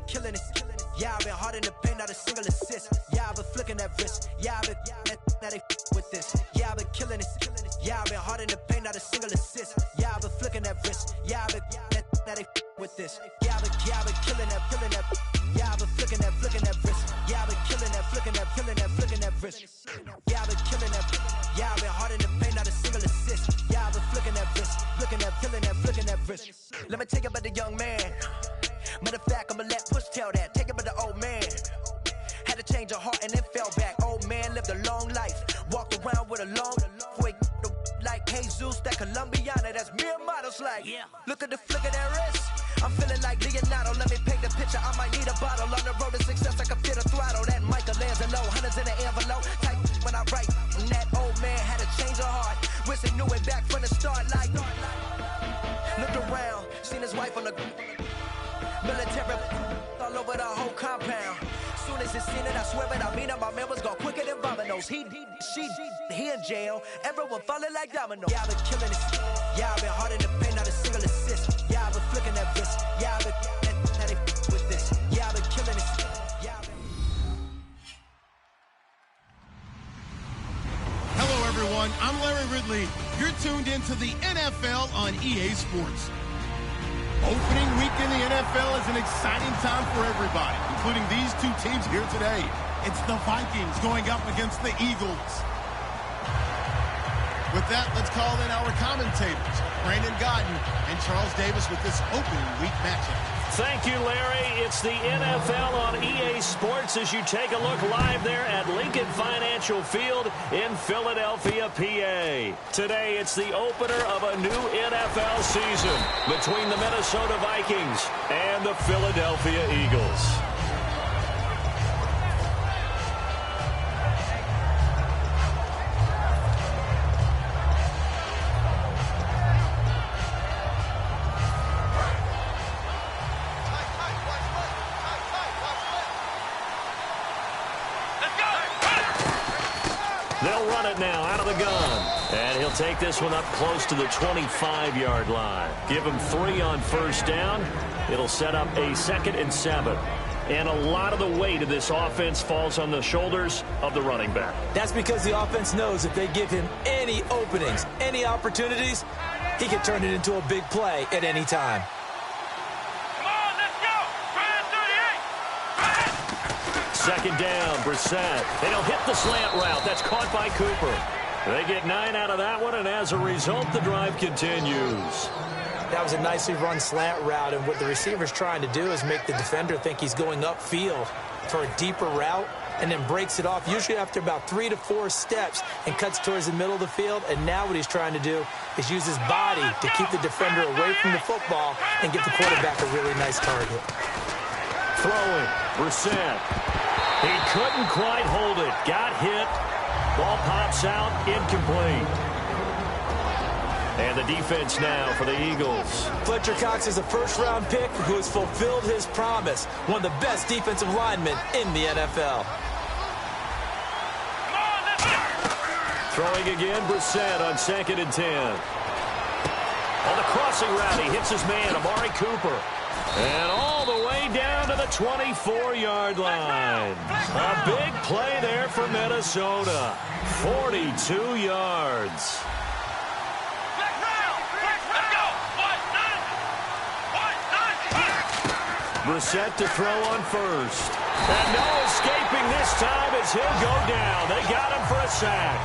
killing it. Yeah, I've been hard in the paint, not a single assist. Yeah, I've been flicking that wrist. Yeah, I've been now they with this. Yeah, I've been killing it. Yeah, I've been hard in the paint, not a single assist. Yeah, I've been flicking that wrist. Yeah, I've been now they with this. Yeah, I've been killing that. Yeah, I've been flicking that wrist. Yeah, I've been killing that, flicking that wrist. Yeah, I've been killing that. Yeah, I've been hard in the paint, not a single assist. Yeah, I've been flicking that wrist, flicking that wrist. Let me tell you about the young man. Matter of fact, I'ma let Push tell that. Take it about the old man. Had to change her heart and then fell back. Old man lived a long life. Walked around with a long quick like Jesus, that Colombiana. That's mere models like. Yeah. Look at the flick of that wrist. I'm feeling like Leonardo. Let me paint the picture. I might need a bottle. On the road to success, I can fit a throttle. That Michelangelo, hundreds in the envelope. Type when I write. And that old man had to change her heart. Wish he knew it back from the start. Like, looked around, seen his wife on the military all over the whole compound. Soon as he seen it, I swear it, I mean it. My man was gone quicker than Domino's. He in jail. Everyone falling like dominoes. Yeah, I've been killing it. Yeah, I've been hard in the paint, not a single assist. Yeah, I've been flicking that wrist. Yeah, I've been now they with this. Yeah, I've been killing it. Yeah, Hello, everyone. I'm Larry Ridley. You're tuned into the NFL on EA Sports. Opening week in the NFL is an exciting time for everybody, including these two teams here today. It's the Vikings going up against the Eagles. With that, let's call in our commentators, Brandon Godden and Charles Davis, with this opening week matchup. Thank you, Larry. It's the NFL on EA Sports as you take a look live there at Lincoln Financial Field in Philadelphia, PA. Today, it's the opener of a new NFL season between the Minnesota Vikings and the Philadelphia Eagles. They'll run it now out of the gun. And he'll take this one up close to the 25-yard line. Give him 3 on first down. It'll set up a 2nd and 7. And a lot of the weight of this offense falls on the shoulders of the running back. That's because the offense knows if they give him any openings, any opportunities, he can turn it into a big play at any time. Second down, Brissett. They don't hit the slant route. That's caught by Cooper. They get 9 out of that one, and as a result, the drive continues. That was a nicely run slant route, and what the receiver's trying to do is make the defender think he's going upfield for a deeper route, and then breaks it off, usually after about 3 to 4 steps, and cuts towards the middle of the field. And now what he's trying to do is use his body to keep the defender away from the football and get the quarterback a really nice target. Throwing, Brissett. He couldn't quite hold it. Got hit. Ball pops out, incomplete. And the defense now for the Eagles. Fletcher Cox is a first-round pick who has fulfilled his promise. One of the best defensive linemen in the NFL. Throwing again, Brissett on 2nd and 10. On the crossing route, he hits his man, Amari Cooper. And all the way down to the 24-yard line. A big play there for Minnesota. 42 yards. Brissett to throw on first. And no escaping this time as he'll go down. They got him for a sack.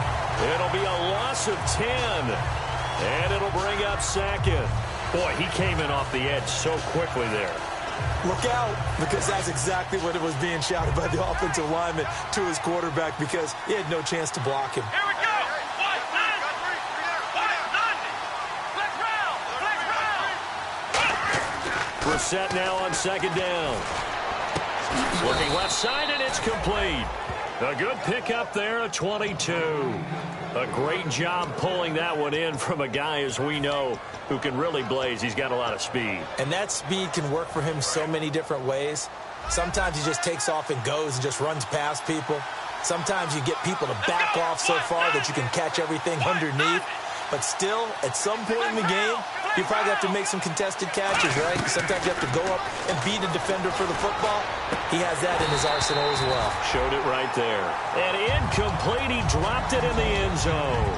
It'll be a loss of 10. And it'll bring up 2nd. Boy, he came in off the edge so quickly there. Look out, because that's exactly what it was being shouted by the offensive lineman to his quarterback, because he had no chance to block him. Here we go! Brissett now on 2nd down. Looking left side, and it's complete. A good pickup there, a 22. A great job pulling that one in from a guy, as we know, who can really blaze. He's got a lot of speed. And that speed can work for him so many different ways. Sometimes he just takes off and goes and just runs past people. Sometimes you get people to back off so far that you can catch everything underneath. But still, at some point in the game, you probably have to make some contested catches, right? Sometimes you have to go up and beat a defender for the football. He has that in his arsenal as well. Showed it right there. And incomplete. He dropped it in the end zone.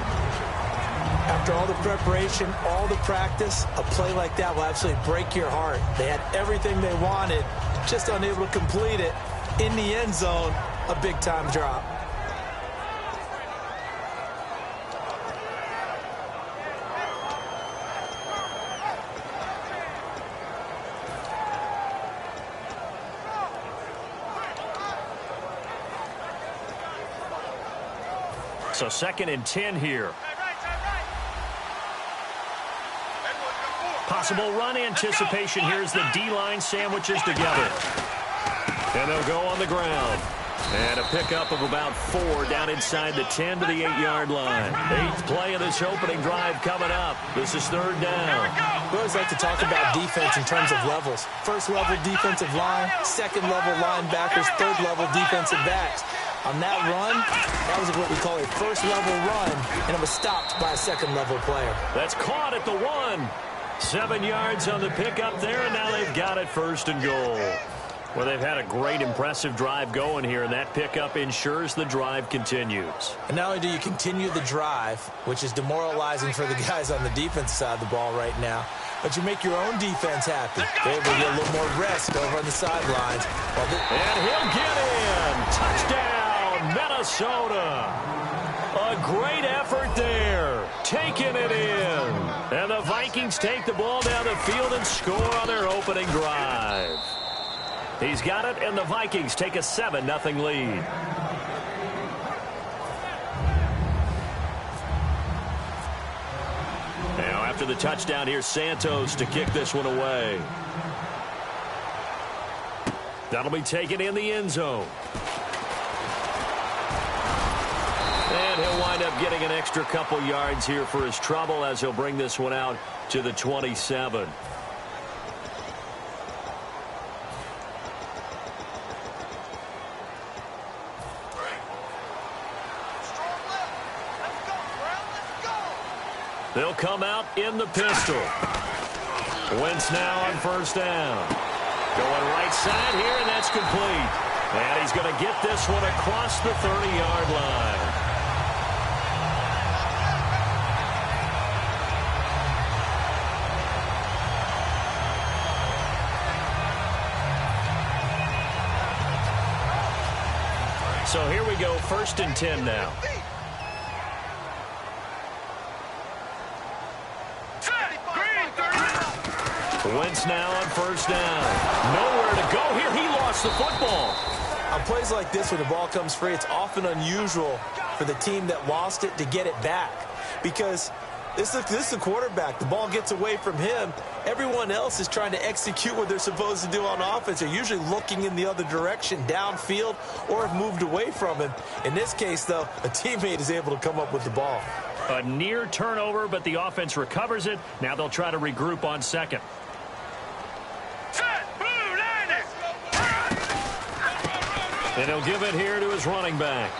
After all the preparation, all the practice, a play like that will absolutely break your heart. They had everything they wanted, just unable to complete it. In the end zone, a big-time drop. So 2nd and 10 here. Possible run anticipation. Here's the D-line sandwiches together. And they'll go on the ground. And a pickup of about 4 down inside the 10 to the 8-yard line. 8th play of this opening drive coming up. This is 3rd down. We always like to talk about defense in terms of levels. 1st level defensive line, 2nd level linebackers, 3rd level defensive backs. On that run, that was what we call a 1st level run, and it was stopped by a 2nd level player. That's caught at the 1. 7 yards on the pickup there, and now they've got it 1st and goal. Well, they've had a great, impressive drive going here, and that pickup ensures the drive continues. And not only do you continue the drive, which is demoralizing for the guys on the defensive side of the ball right now, but you make your own defense happy. They're able to get a little more rest over on the sidelines. And he'll get in. Touchdown, Minnesota. A great effort there. Taking it in. And the Vikings take the ball down the field and score on their opening drive. He's got it, and the Vikings take a 7-0 lead. Now, after the touchdown, here's Santos to kick this one away. That'll be taken in the end zone. And he'll wind up getting an extra couple yards here for his trouble as he'll bring this one out to the 27. They'll come out in the pistol. Wentz now on 1st down. Going right side here, and that's complete. And he's going to get this one across the 30-yard line. So here we go, 1st and 10 now. Wentz now on 1st down. Nowhere to go here. He lost the football. On plays like this, when the ball comes free, it's often unusual for the team that lost it to get it back. Because this is the quarterback. The ball gets away from him. Everyone else is trying to execute what they're supposed to do on offense. They're usually looking in the other direction, downfield, or have moved away from him. In this case, though, a teammate is able to come up with the ball. A near turnover, but the offense recovers it. Now they'll try to regroup on 2nd. And he'll give it here to his running back.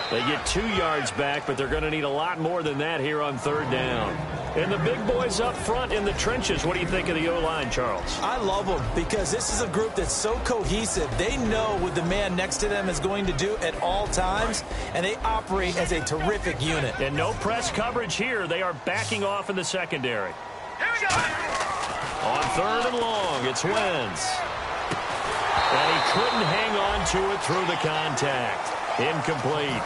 They get 2 yards back, but they're going to need a lot more than that here on 3rd down. And the big boys up front in the trenches. What do you think of the O-line, Charles? I love them because this is a group that's so cohesive. They know what the man next to them is going to do at all times, and they operate as a terrific unit. And no press coverage here. They are backing off in the secondary. Here we go. On 3rd and long, it's Wentz. And he couldn't hang on to it through the contact. Incomplete.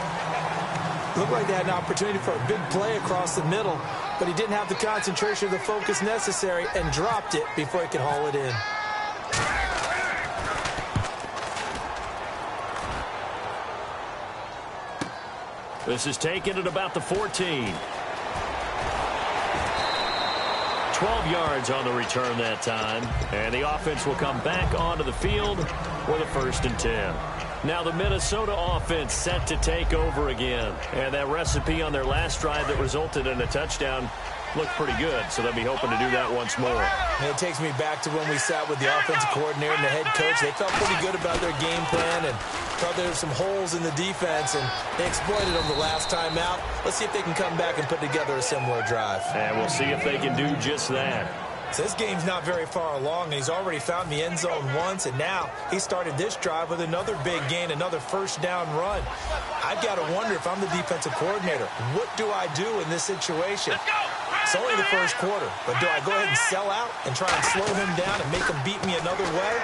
Looked like they had an opportunity for a big play across the middle, but he didn't have the concentration or the focus necessary and dropped it before he could haul it in. This is taken at about the 14. 12 yards on the return that time. And the offense will come back onto the field for the 1st and 10. Now the Minnesota offense set to take over again. And that recipe on their last drive that resulted in a touchdown looked pretty good, so they'll be hoping to do that once more. And it takes me back to when we sat with the offensive coordinator and the head coach. They felt pretty good about their game plan and thought there were some holes in the defense, and they exploited them the last time out. Let's see if they can come back and put together a similar drive. And we'll see if they can do just that. So this game's not very far along, and he's already found the end zone once, and now he started this drive with another big gain, another first down run. I've got to wonder if I'm the defensive coordinator, what do I do in this situation? It's only the first quarter, but do I go ahead and sell out and try and slow him down and make him beat me another way?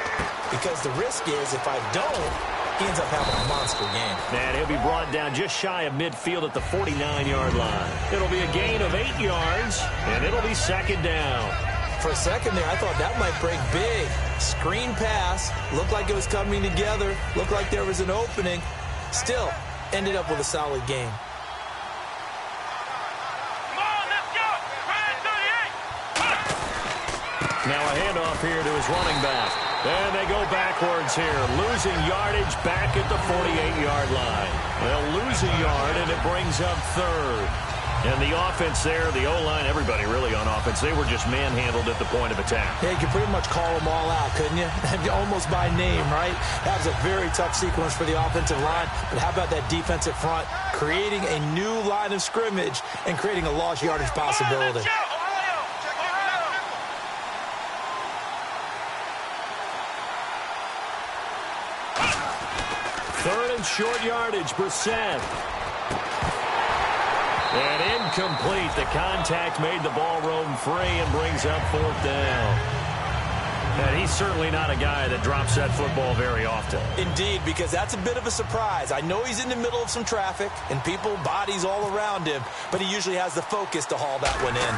Because the risk is if I don't, he ends up having a monster game. And he'll be brought down just shy of midfield at the 49-yard line. It'll be a gain of 8 yards, and it'll be second down. For a second there, I thought that might break big. Screen pass, looked like it was coming together, looked like there was an opening. Still, ended up with a solid game. Now a handoff here to his running back. And they go backwards here, losing yardage back at the 48-yard line. They'll lose a yard, and it brings up third. And the offense there, the O-line, everybody really on offense, they were just manhandled at the point of attack. Yeah, you could pretty much call them all out, couldn't you? Almost by name, right? That was a very tough sequence for the offensive line. But how about that defensive front creating a new line of scrimmage and creating a lost yardage possibility? Third and short yardage, Brissett. And incomplete. The contact made the ball roam free and brings up fourth down. And he's certainly not a guy that drops that football very often. Indeed, because that's a bit of a surprise. I know he's in the middle of some traffic and people, bodies all around him, but he usually has the focus to haul that one in.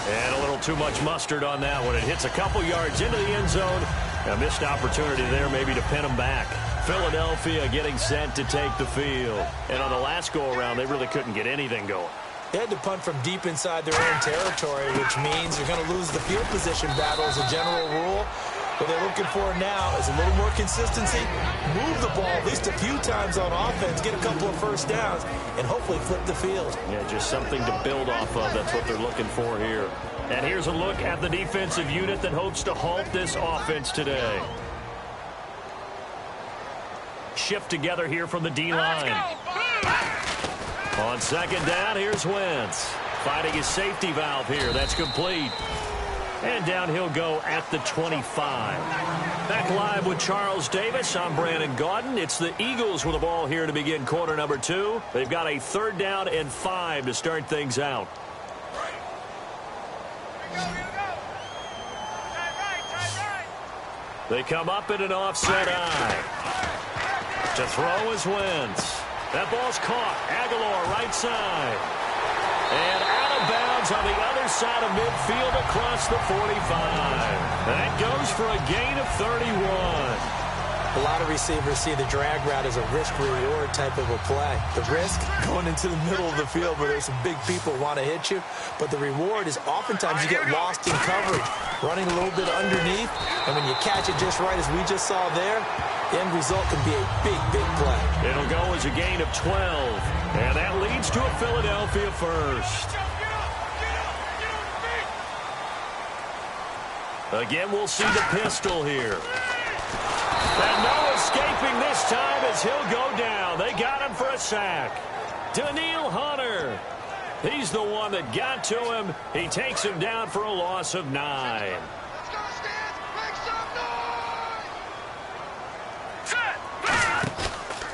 And a little too much mustard on that one. It hits a couple yards into the end zone. A missed opportunity there maybe to pin them back. Philadelphia getting set to take the field. And on the last go-around, they really couldn't get anything going. They had to punt from deep inside their own territory, which means you're going to lose the field position battle as a general rule. What they're looking for now is a little more consistency, move the ball at least a few times on offense, get a couple of first downs, and hopefully flip the field. Yeah, just something to build off of. That's what they're looking for here. And here's a look at the defensive unit that hopes to halt this offense today. Shift together here from the D-line. On second down, here's Wentz. Finding his safety valve here. That's complete. And down he'll go at the 25. Back live with Charles Davis. I'm Brandon Gaudin. It's the Eagles with the ball here to begin quarter number 2. They've got a 3rd down and 5 to start things out. They come up in an offset eye. To throw is Wentz. That ball's caught. Aguilar right side. And out of bounds on the other side of midfield across the 45. That goes for a gain of 31. A lot of receivers see the drag route as a risk-reward type of a play. The risk, going into the middle of the field where there's some big people want to hit you. But the reward is oftentimes you get lost in coverage, running a little bit underneath. And when you catch it just right, as we just saw there, the end result can be a big, big play. It'll go as a gain of 12. And that leads to a Philadelphia first. Again, we'll see the pistol here. And no escaping this time as he'll go down. They got him for a sack. Daniil Hunter. He's the one that got to him. He takes him down for a loss of 9.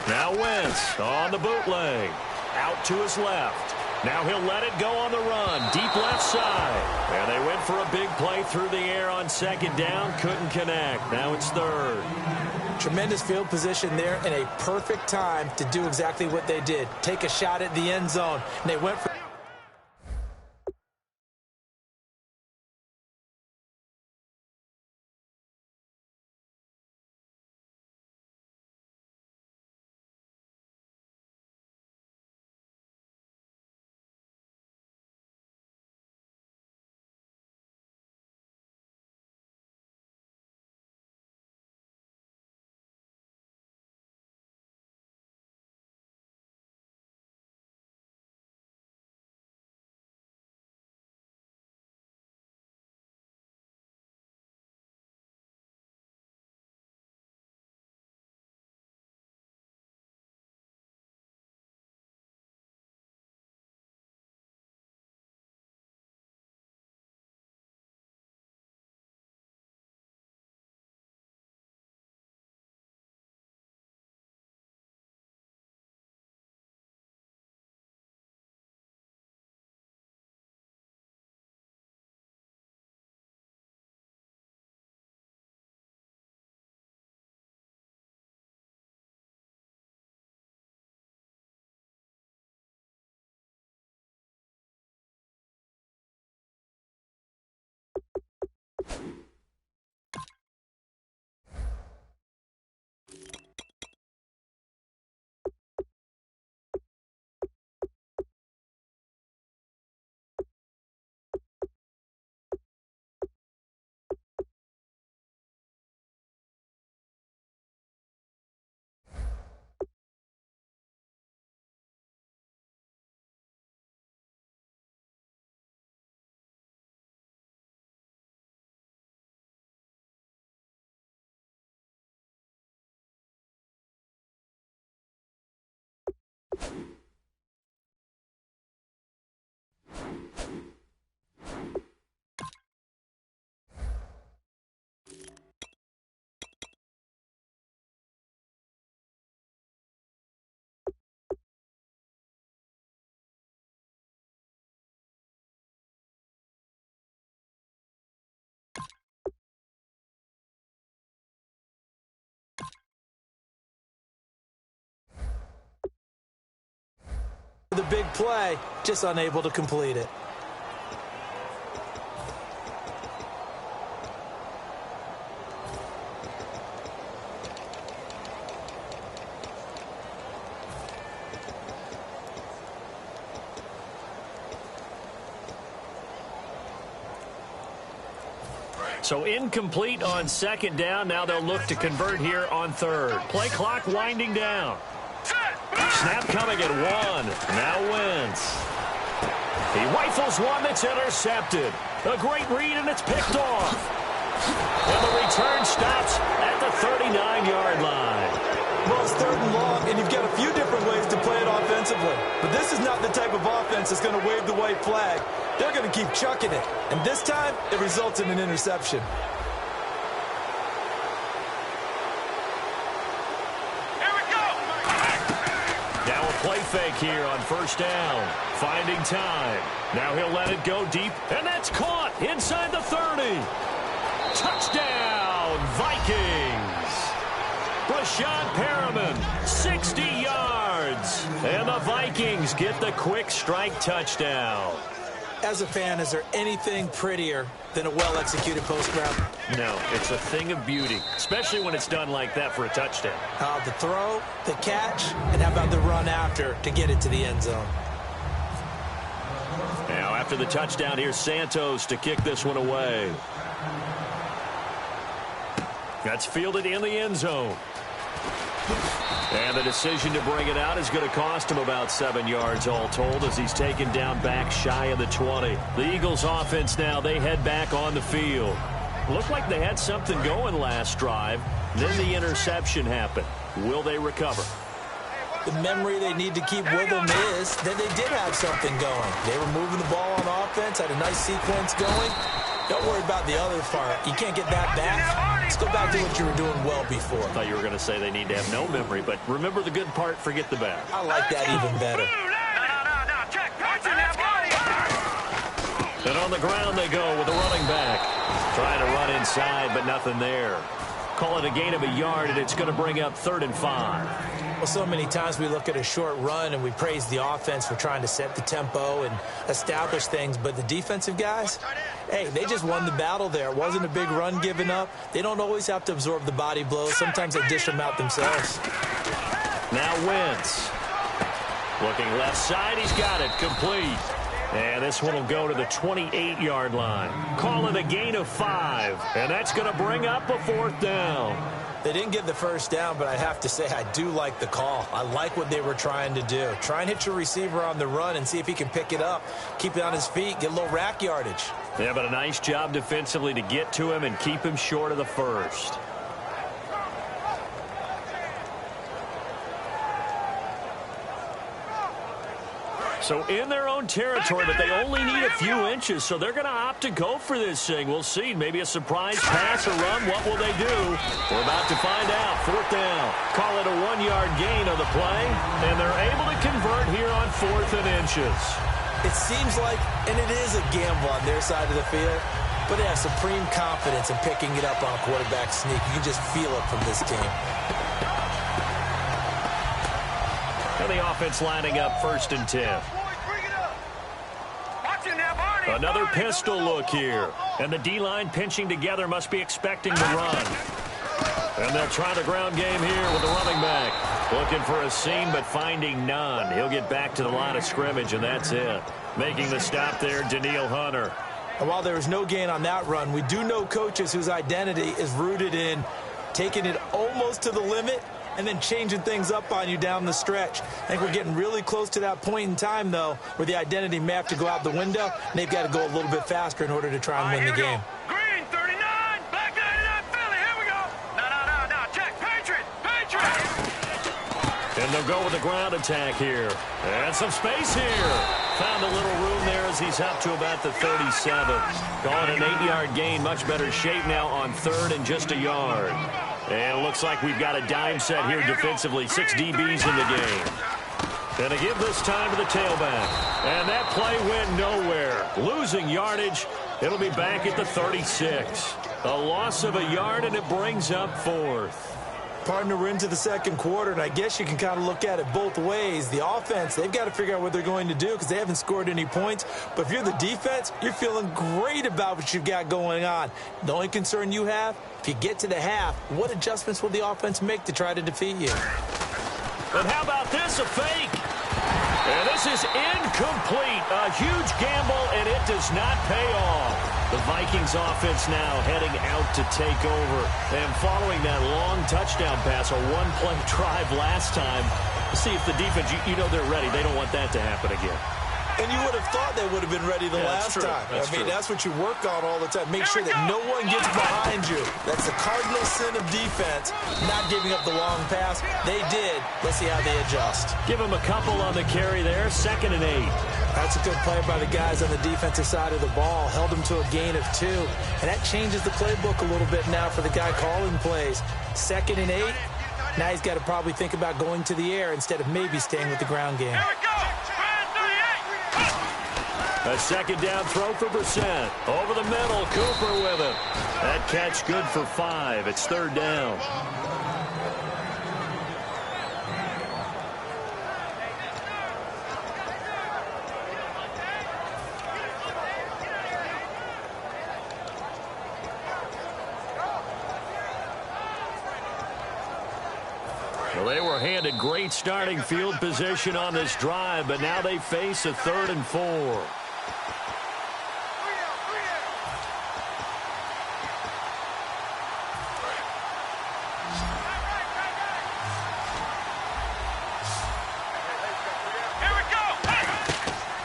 Now Wentz on the bootleg. Out to his left. Now he'll let it go on the run. Deep left side. And they went for a big play through the air on second down. Couldn't connect. Now it's 3rd. Tremendous field position there and a perfect time to do exactly what they did. Take a shot at the end zone. And they went for the big play, just unable to complete it. So incomplete on second down. Now they'll look to convert here on third. Play clock winding down. Snap coming at one. Now Wentz. He rifles one that's intercepted. A great read, and it's picked off. And the return stops at the 39-yard line. Well, it's third and long, and you've got a few different ways to play it offensively. But this is not the type of offense that's going to wave the white flag. They're going to keep chucking it. And this time, it results in an interception. Here we go! Now a play fake here on first down. Finding time. Now he'll let it go deep, and that's caught inside the 30. Touchdown, Vikings. Brashad Perriman, 60 yards. And the Vikings get the quick strike touchdown. As a fan, is there anything prettier than a well-executed post route? No, it's a thing of beauty, especially when it's done like that for a touchdown. The throw, the catch, and how about the run after to get it to the end zone? Now, after the touchdown, here's Santos to kick this one away. That's fielded in the end zone. And the decision to bring it out is going to cost him about 7 yards all told as he's taken down back shy of the 20. The Eagles offense now, they head back on the field. Looked like they had something going last drive. Then the interception happened. Will they recover? The memory they need to keep with them is that they did have something going. They were moving the ball on offense, had a nice sequence going. Don't worry about the other part. You can't get that back. Let's go back to what you were doing well before. I thought you were going to say they need to have no memory, but remember the good part, forget the bad. I like that even better. And on the ground they go with the running back. Trying to run inside, but nothing there. Call it a gain of a yard, and it's going to bring up 3rd and 5. Well, so many times we look at a short run and we praise the offense for trying to set the tempo and establish things, but the defensive guys, hey, they just won the battle there. It wasn't a big run given up. They don't always have to absorb the body blows. Sometimes they dish them out themselves. Now Wentz. Looking left side, he's got it, complete. And this one will go to the 28-yard line. Call it a gain of 5, and that's going to bring up a 4th down. They didn't get the first down, but I have to say I do like the call. I like what they were trying to do. Try and hit your receiver on the run and see if he can pick it up, keep it on his feet, get a little rack yardage. Yeah, but a nice job defensively to get to him and keep him short of the first. So in their own territory, but they only need a few inches, so they're going to opt to go for this thing. We'll see. Maybe a surprise pass or run. What will they do? We're about to find out. 4th down. Call it a 1-yard gain on the play, and they're able to convert here on 4th and inches. It seems like, and it is a gamble on their side of the field, but they have supreme confidence in picking it up on quarterback sneak. You can just feel it from this team. And the offense lining up 1st and 10. Another pistol look here. And the D-line pinching together must be expecting the run. And they'll try the ground game here with the running back. Looking for a seam, but finding none. He'll get back to the line of scrimmage, and that's it. Making the stop there, Danielle Hunter. And while there was no gain on that run, we do know coaches whose identity is rooted in taking it almost to the limit and then changing things up on you down the stretch. I think we're getting really close to that point in time, though, where the identity may have to go out the window, and they've got to go a little bit faster in order to try and win the game. Green, 39, black 99, Philly, here we go. No, check, Patriot. And they'll go with the ground attack here. And some space here. Found a little room there as he's up to about the 37. Calling an 8-yard gain, much better shape now on 3rd and just a yard. And it looks like we've got a dime set here defensively. 6 DBs in the game. And to give this time to the tailback. And that play went nowhere. Losing yardage. It'll be back at the 36. A loss of a yard, and it brings up 4th. Partner, we're into the second quarter, and I guess you can kind of look at it both ways. The offense, they've got to figure out what they're going to do because they haven't scored any points. But if you're the defense, you're feeling great about what you've got going on. The only concern you have, if you get to the half, what adjustments will the offense make to try to defeat you? And how about this, a fake? And this is incomplete. A huge gamble, and it does not pay off. The Vikings offense now heading out to take over. And following that long touchdown pass, a one-play drive last time, see if the defense, you know they're ready. They don't want that to happen again. And you would have thought they would have been ready the last time. That's what you work on all the time. Make sure that no one gets behind you. That's the cardinal sin of defense, not giving up the long pass. They did. Let's see how they adjust. Give them a couple on the carry there. 2nd and 8. That's a good play by the guys on the defensive side of the ball. Held them to a gain of 2. And that changes the playbook a little bit now for the guy calling plays. 2nd and 8. Now he's got to probably think about going to the air instead of maybe staying with the ground game. Here we go. A 2nd down throw for Brissett. Over the middle, Cooper with it. That catch good for 5. It's 3rd down. Well, they were handed great starting field position on this drive, but now they face a 3rd and 4.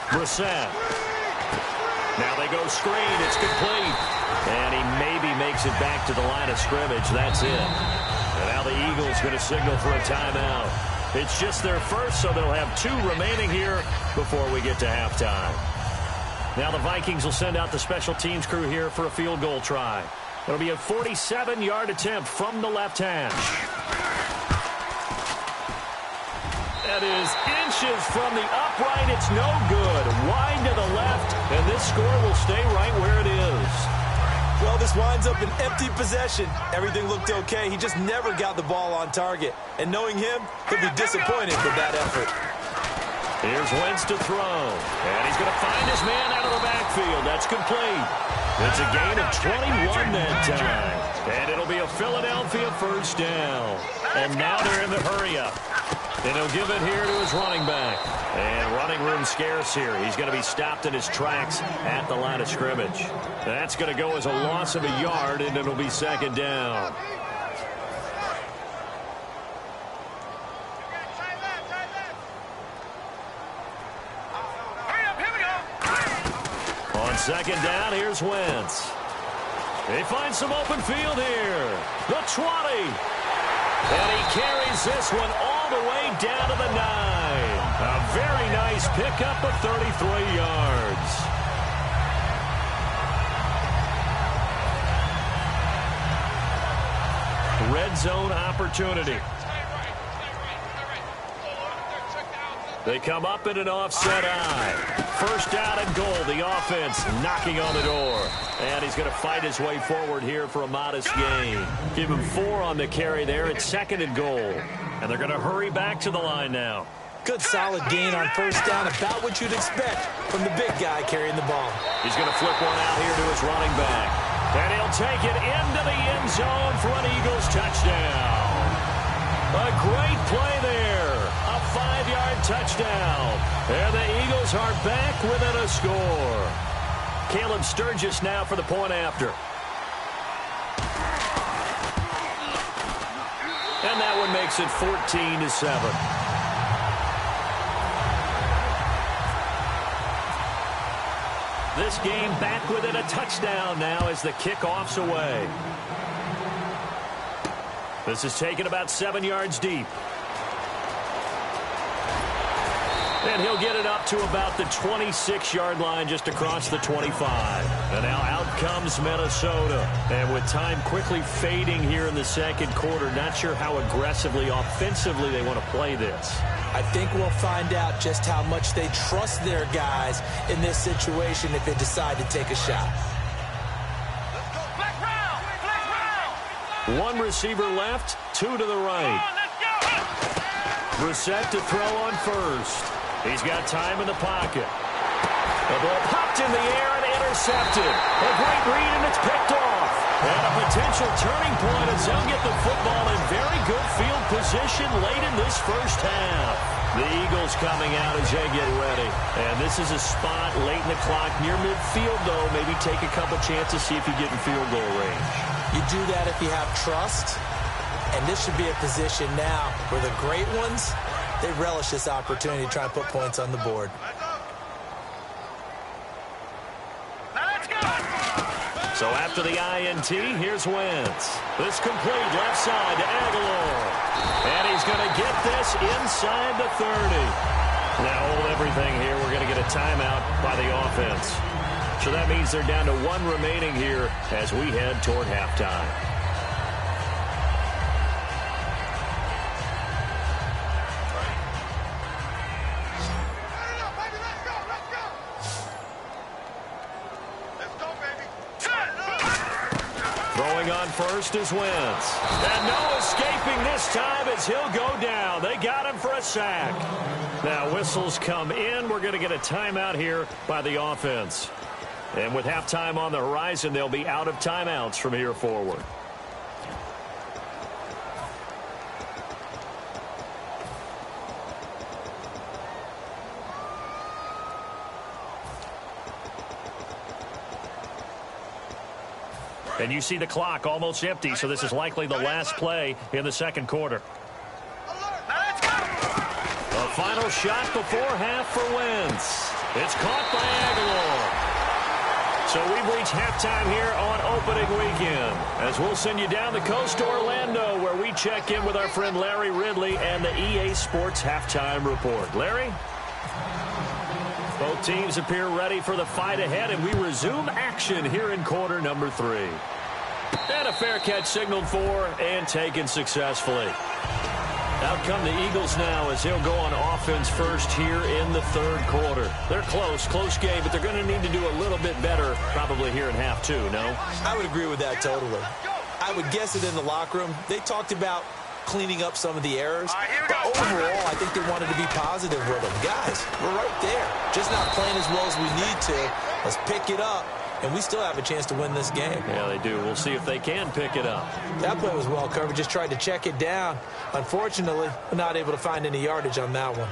Brissett. Now they go screen. It's complete. And he maybe makes it back to the line of scrimmage. That's it. And now the Eagles going to signal for a timeout. It's just their first, so they'll have 2 remaining here before we get to halftime. Now the Vikings will send out the special teams crew here for a field goal try. It'll be a 47-yard attempt from the left hash. That is inches from the upright. It's no good. Wide to the left, and this score will stay right where it is. Well, this winds up an empty possession. Everything looked okay. He just never got the ball on target. And knowing him, he'll be disappointed with that effort. Here's Wentz to throw. And he's going to find his man out of the backfield. That's complete. It's a gain of 21 that time. And it'll be a Philadelphia 1st down. And now they're in the hurry-up. And he'll give it here to his running back. And running room scarce here. He's going to be stopped in his tracks at the line of scrimmage. That's going to go as a loss of a yard, and it'll be 2nd down. On 2nd down, here's Wentz. They find some open field here. The 20. And he carries this one all the way down to the 9. A very nice pickup of 33 yards. Red zone opportunity. They come up in an offset eye. 1st down and goal. The offense knocking on the door. And he's going to fight his way forward here for a modest gain. Give him 4 on the carry there. It's 2nd and goal. And they're going to hurry back to the line now. Good solid gain on 1st down. About what you'd expect from the big guy carrying the ball. He's going to flip one out here to his running back. And he'll take it into the end zone for an Eagles touchdown. A great play there. A 5-yard touchdown. And the Eagles are back within a score. Caleb Sturgis now for the point after. And that one makes it 14-7. This game back within a touchdown now as the kickoff's away. This is taken about 7 yards deep. And he'll get it up to about the 26-yard line just across the 25. And now out comes Minnesota. And with time quickly fading here in the second quarter, not sure how aggressively, offensively they want to play this. I think we'll find out just how much they trust their guys in this situation if they decide to take a shot. Let's go. Flex round. Flex round. One receiver left, 2 to the right. Brissett to throw on first. He's got time in the pocket. The ball popped in the air and intercepted. A great read, and it's picked off. And a potential turning point as they'll get the football in very good field position late in this first half. The Eagles coming out as they get ready. And this is a spot late in the clock near midfield, though. Maybe take a couple chances, see if you get in field goal range. You do that if you have trust. And this should be a position now where the great ones, they relish this opportunity to try and put points on the board. So after the INT, here's Wentz. This complete left side to Aguilar. And he's going to get this inside the 30. Now hold everything here. We're going to get a timeout by the offense. So that means they're down to 1 remaining here as we head toward halftime. First is Wentz. And no escaping this time as he'll go down. They got him for a sack. Now whistles come in. We're going to get a timeout here by the offense. And with halftime on the horizon, they'll be out of timeouts from here forward. And you see the clock almost empty, so this is likely the last play in the second quarter. A final shot before half for Wentz. It's caught by Aguilar. So we've reached halftime here on opening weekend, as we'll send you down the coast to Orlando, where we check in with our friend Larry Ridley and the EA Sports Halftime Report. Larry? Both teams appear ready for the fight ahead, and we resume action here in quarter number 3. And a fair catch signaled for and taken successfully. Out come the Eagles now as he'll go on offense first here in the third quarter. They're close game, but they're going to need to do a little bit better probably here in half 2, no? I would agree with that totally. I would guess it in the locker room. They talked about cleaning up some of the errors, but overall, I think they wanted to be positive with them. Guys, we're right there. Just not playing as well as we need to. Let's pick it up, and we still have a chance to win this game. Yeah, they do. We'll see if they can pick it up. That play was well covered. Just tried to check it down. Unfortunately, we're not able to find any yardage on that one.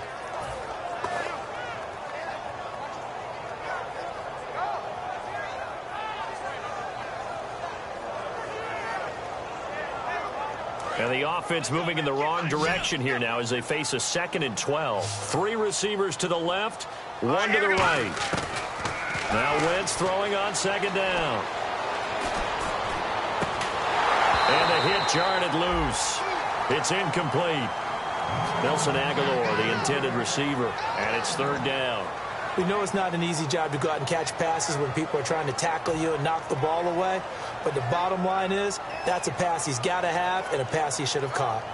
And the offense moving in the wrong direction here now as they face a 2nd and 12. 3 receivers to the left, 1 to the right. Now Wentz throwing on 2nd down. And the hit jarred it loose. It's incomplete. Nelson Aguilar, the intended receiver, and it's 3rd down. We know it's not an easy job to go out and catch passes when people are trying to tackle you and knock the ball away. But the bottom line is, that's a pass he's got to have and a pass he should have caught.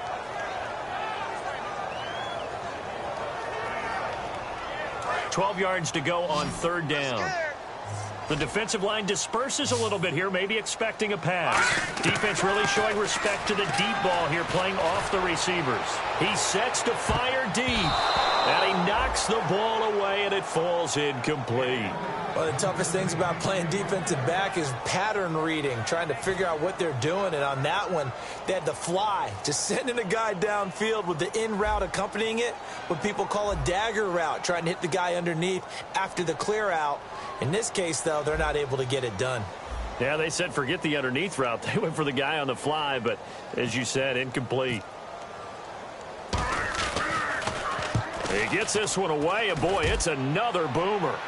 $12 yards to go on 3rd down. The defensive line disperses a little bit here, maybe expecting a pass. Defense really showing respect to the deep ball here, playing off the receivers. He sets to fire deep, and he knocks the ball away, and it falls incomplete. One of the toughest things about playing defensive back is pattern reading, trying to figure out what they're doing. And on that one, they had the fly, just sending a guy downfield with the in route accompanying it, what people call a dagger route, trying to hit the guy underneath after the clear out. In this case, though, they're not able to get it done. Yeah, they said forget the underneath route. They went for the guy on the fly, but as you said, incomplete. He gets this one away, and boy, it's another boomer.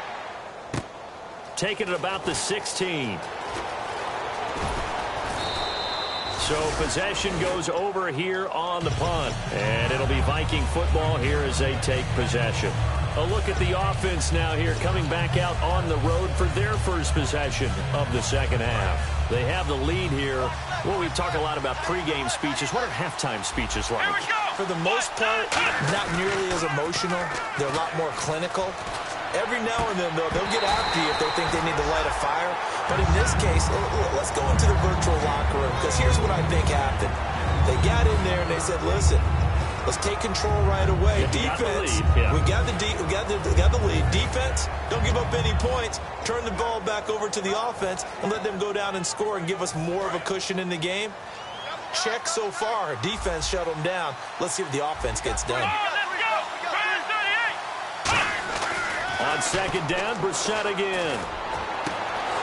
Taking it about the 16. So possession goes over here on the punt. And it'll be Viking football here as they take possession. A look at the offense now here, coming back out on the road for their first possession of the second half. They have the lead here. Well, we talk a lot about pregame speeches. What are halftime speeches like? For the most part, not nearly as emotional. They're a lot more clinical. Every now and then, though, they'll get after you if they think they need to light a fire. But in this case, let's go into the virtual locker room, because here's what I think happened. They got in there and they said, listen, let's take control right away. Defense, we got the lead. Defense, don't give up any points. Turn the ball back over to the offense and let them go down and score and give us more of a cushion in the game. Check so far. Defense shut them down. Let's see if the offense gets done. On second down, Brissett again.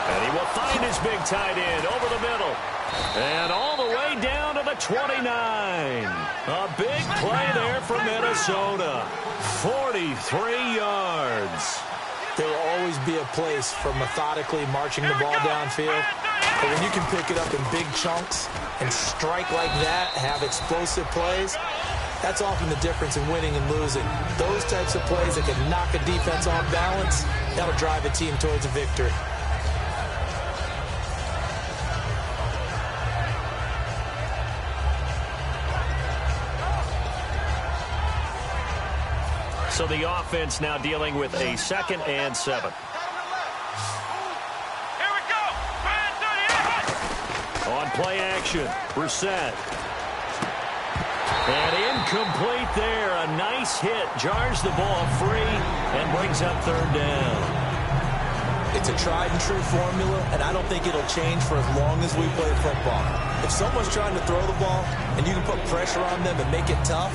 And he will find his big tight end over the middle. And all the way down to the 29. A big play there for Minnesota. 43 yards. There will always be a place for methodically marching the ball downfield. But when you can pick it up in big chunks and strike like that, have explosive plays, that's often the difference in winning and losing. Those types of plays that can knock a defense off balance, that'll drive a team towards a victory. So the offense now dealing with a 2nd and 7. Here we go. On play action, Brissett. And incomplete there. A nice hit. Jars the ball free and brings up 3rd down. It's a tried and true formula, and I don't think it'll change for as long as we play football. If someone's trying to throw the ball and you can put pressure on them and make it tough,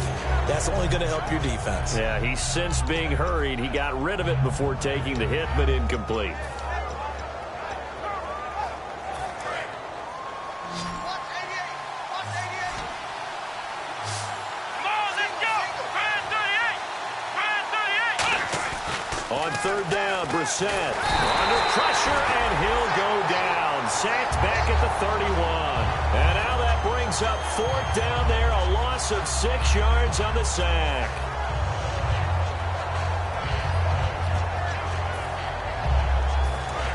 that's only going to help your defense. Yeah, he's since being hurried. He got rid of it before taking the hit, but incomplete. On 3rd down, Brissett under pressure, and he'll go down. Sacked back at the 31. And now that brings up 4th down there, a loss of 6 yards on the sack.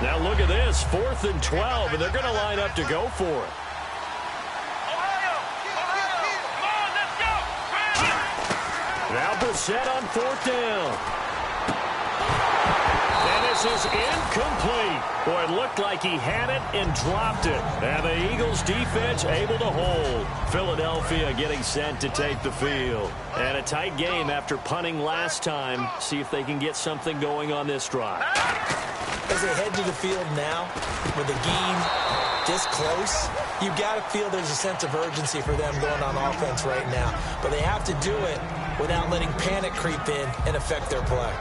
Now look at this, 4th and 12, and they're going to line up to go for it. Now Brissett on 4th down. And this is incomplete. Boy, it looked like he had it and dropped it. And the Eagles defense able to hold. Philadelphia getting set to take the field. And a tight game after punting last time. See if they can get something going on this drive. As they head to the field now, with the game this close, you've got to feel there's a sense of urgency for them going on offense right now. But they have to do it without letting panic creep in and affect their play.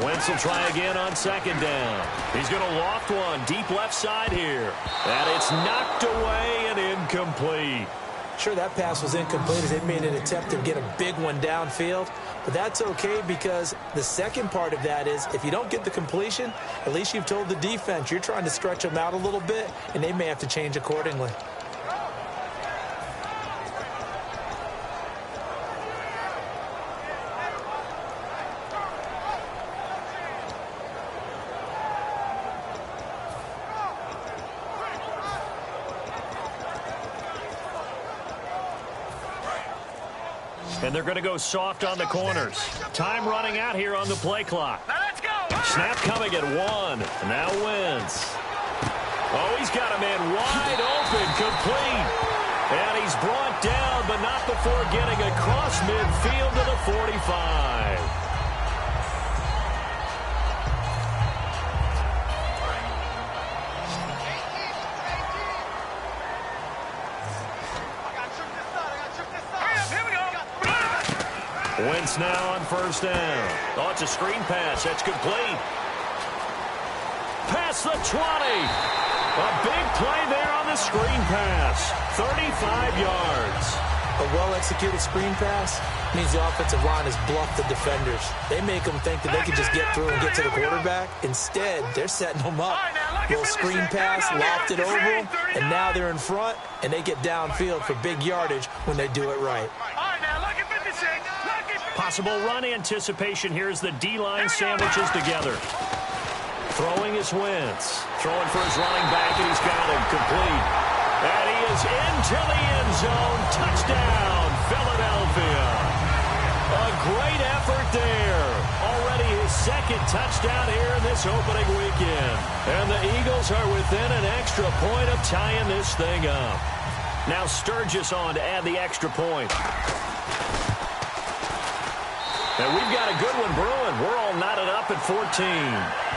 Wentz will try again on 2nd down. He's going to loft one deep left side here. And it's knocked away and incomplete. Sure, that pass was incomplete as they made an attempt to get a big one downfield. But that's okay because the second part of that is if you don't get the completion, at least you've told the defense you're trying to stretch them out a little bit, and they may have to change accordingly. And they're going to go soft on the corners. Time running out here on the play clock. Now let's go. Snap coming at 1. Now Wentz. Oh, he's got a man wide open, complete. And he's brought down, but not before getting across midfield to the 45. Wentz now on 1st down. Oh, it's a screen pass. That's complete. Past the 20. A big play there on the screen pass. 35 yards. A well-executed screen pass means the offensive line has bluffed the defenders. They make them think that they can just get through and get to the quarterback. Instead, they're setting them up. Little screen pass, lopped it over them, and now they're in front, and they get downfield for big yardage when they do it right. Possible run anticipation here as the D-line sandwiches together. Throwing is Wentz. Throwing for his running back, and he's got him complete. And he is into the end zone. Touchdown, Philadelphia. A great effort there. Already his second touchdown here in this opening weekend. And the Eagles are within an extra point of tying this thing up. Now Sturgis on to add the extra point. And we've got a good one brewing. We're all knotted up at 14.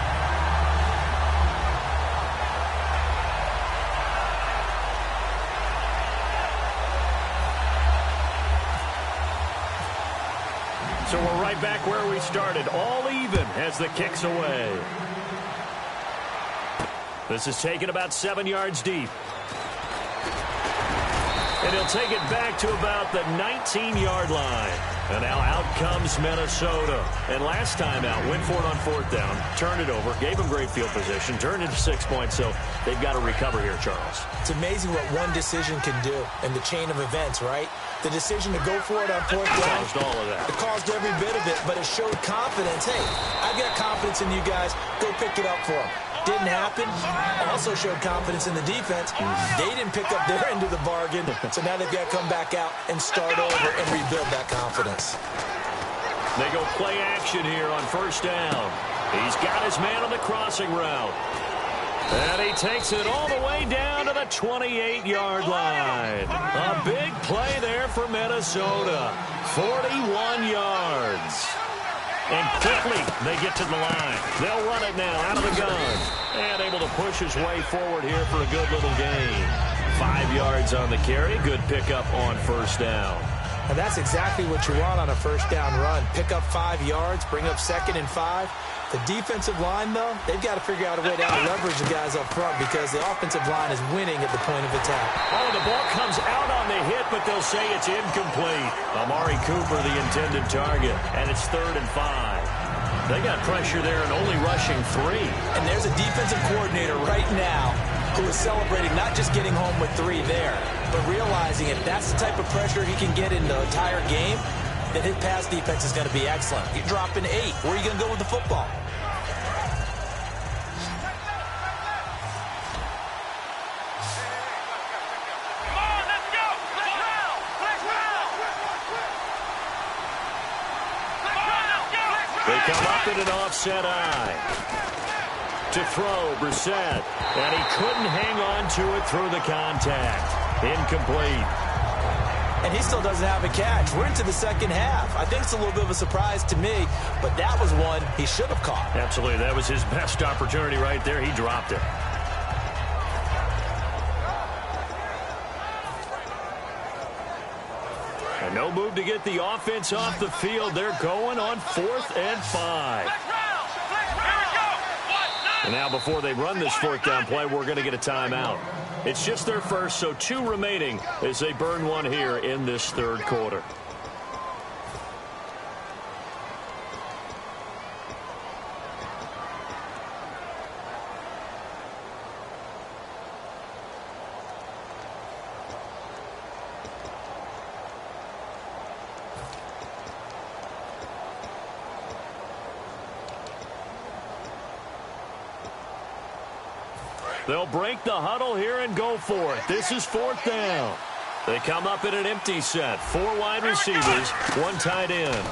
So we're right back where we started, all even as the kick's away. This is taken about 7 yards deep. And he'll take it back to about the 19-yard line. And now out comes Minnesota. And last time out, went for it on fourth down, turned it over, gave them great field position, turned it to 6 points. So they've got to recover here, Charles. It's amazing what one decision can do in the chain of events, right? The decision to go for it on fourth down. Caused all of that. It caused every bit of it, but it showed confidence. Hey, I've got confidence in you guys. Go pick it up for them. Didn't happen. Also showed confidence in the defense. They didn't pick up their end of the bargain, so now they've got to come back out and start over and rebuild that confidence. They go play action here on first down. He's got his man on the crossing route. And he takes it all the way down to the 28-yard line. A big play there for Minnesota. 41 yards. And quickly they get to the line. They'll run it now out of the gun. And able to push his way forward here for a good little gain. 5 yards on the carry. Good pickup on first down. And that's exactly what you want on a first down run. Pick up 5 yards, bring up 2nd and 5. The defensive line, though, they've got to figure out a way to leverage the guys up front because the offensive line is winning at the point of attack. Oh, the ball comes out on the hit, but they'll say it's incomplete. Amari Cooper, the intended target, and it's 3rd and 5. They got pressure there and only rushing 3. And there's a defensive coordinator right now who is celebrating not just getting home with 3 there, but realizing if that's the type of pressure he can get in the entire game, then his pass defense is going to be excellent. You're dropping 8. Where are you going to go with the football? They come up in an offset eye. To throw, Brissett. And he couldn't hang on to it through the contact. Incomplete. And he still doesn't have a catch. We're into the second half. I think it's a little bit of a surprise to me, but that was one he should have caught. Absolutely. That was his best opportunity right there. He dropped it. And no move to get the offense off the field. They're going on 4th and 5. And now before they run this 4th down play, we're going to get a timeout. It's just their first, so 2 remaining as they burn one here in this 3rd quarter. They'll break the huddle here and go for it. This is 4th down. They come up in an empty set. 4 wide receivers, 1 tight end.